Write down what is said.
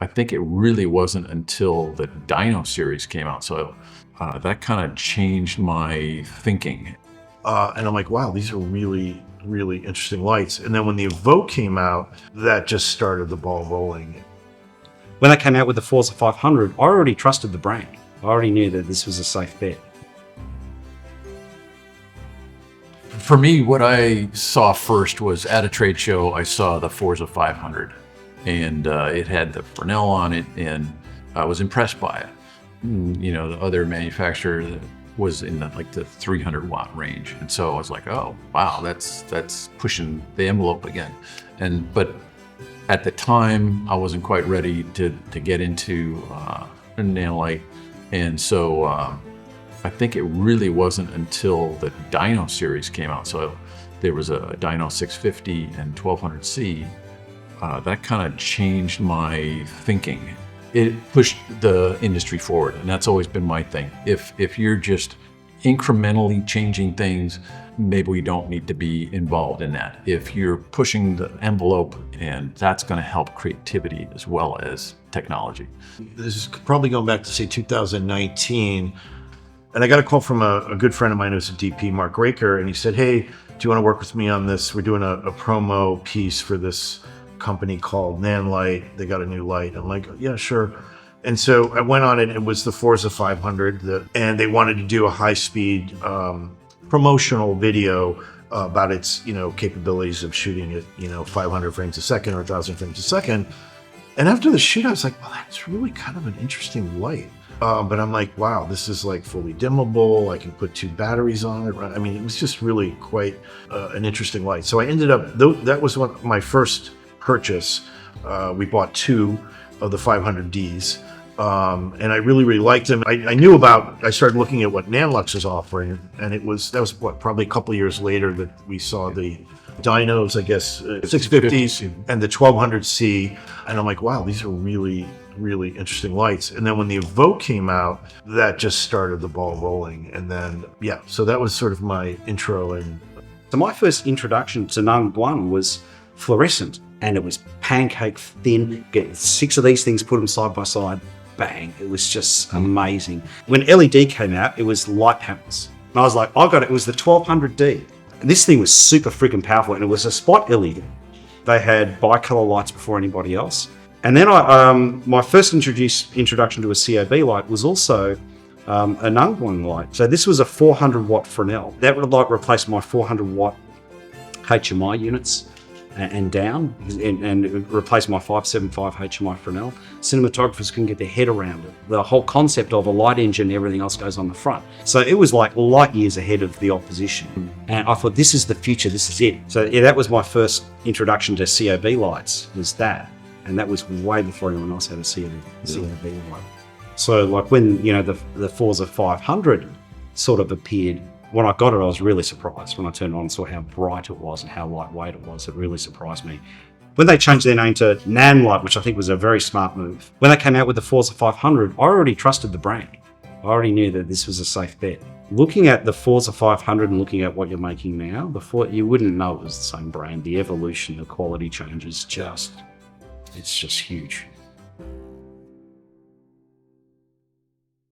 I think it really wasn't until the Dino series came out. So that kind of changed my thinking. And I'm like, wow, these are really, really interesting lights. And then when the Evoke came out, that just started the ball rolling. When they came out with the Forza 500, I already trusted the brand. I already knew that this was a safe bet. For me, what I saw first was at a trade show, I saw the Forza 500, and it had the Fresnel on it, and I was impressed by it. You know, the other manufacturer was in the 300 watt range, and so I was like, oh wow, that's pushing the envelope again. But at the time, I wasn't quite ready to get into Nanlite, and so I think it really wasn't until the Dino series came out. So there was a Dino 650 and 1200C. That kind of changed my thinking. It pushed the industry forward, and that's always been my thing. If you're just incrementally changing things, maybe we don't need to be involved in that. If you're pushing the envelope, and that's going to help creativity as well as technology. This is probably going back to, say, 2019. And I got a call from a good friend of mine who's a DP, Mark Raker, and he said, hey, do you want to work with me on this? We're doing a promo piece for this company called Nanlite. They got a new light. I'm like, yeah, sure. And so I went on it. It was the Forza 500, and they wanted to do a high-speed promotional video about its, capabilities of shooting at, 500 frames a second or 1,000 frames a second. And after the shoot, I was like, well, that's really kind of an interesting light. But I'm like, wow, this is like fully dimmable. I can put 2 batteries on it. I mean, it was just really quite an interesting light. So I ended up, that was my first purchase. We bought 2 of the 500Ds. And I really, really liked them. I started looking at what Nanlux was offering, and that was probably a couple of years later that we saw the Dinos, I guess, 650s and the 1200C. And I'm like, wow, these are really, really interesting lights. And then when the Evoke came out, that just started the ball rolling. And then, yeah, so that was sort of my intro. And so my first introduction to Nanlux One was fluorescent, and it was pancake thin. Get 6 of these things, put them side by side, bang. It was just amazing. When LED came out, it was light panels. And I was like, I got it. It was the 1200D. And this thing was super freaking powerful, and it was a spot LED. They had bicolor lights before anybody else. And then my first introduction to a COB light was also a Nanlux One light. So this was a 400 watt Fresnel. That light replaced my 400 watt HMI units and down, and replaced my 575 HMI Fresnel. Cinematographers couldn't get their head around it. The whole concept of a light engine, everything else goes on the front. So it was like light years ahead of the opposition. And I thought, this is the future, this is it. So yeah, that was my first introduction to COB lights, was that. And that was way before anyone else had a COB light. So like when, the Forza 500 sort of appeared, when I got it, I was really surprised. When I turned it on and saw how bright it was and how lightweight it was, it really surprised me. When they changed their name to Nanlite, which I think was a very smart move, when they came out with the Forza 500, I already trusted the brand. I already knew that this was a safe bet. Looking at the Forza 500 and looking at what you're making now, you wouldn't know it was the same brand. The evolution, the quality change is it's just huge.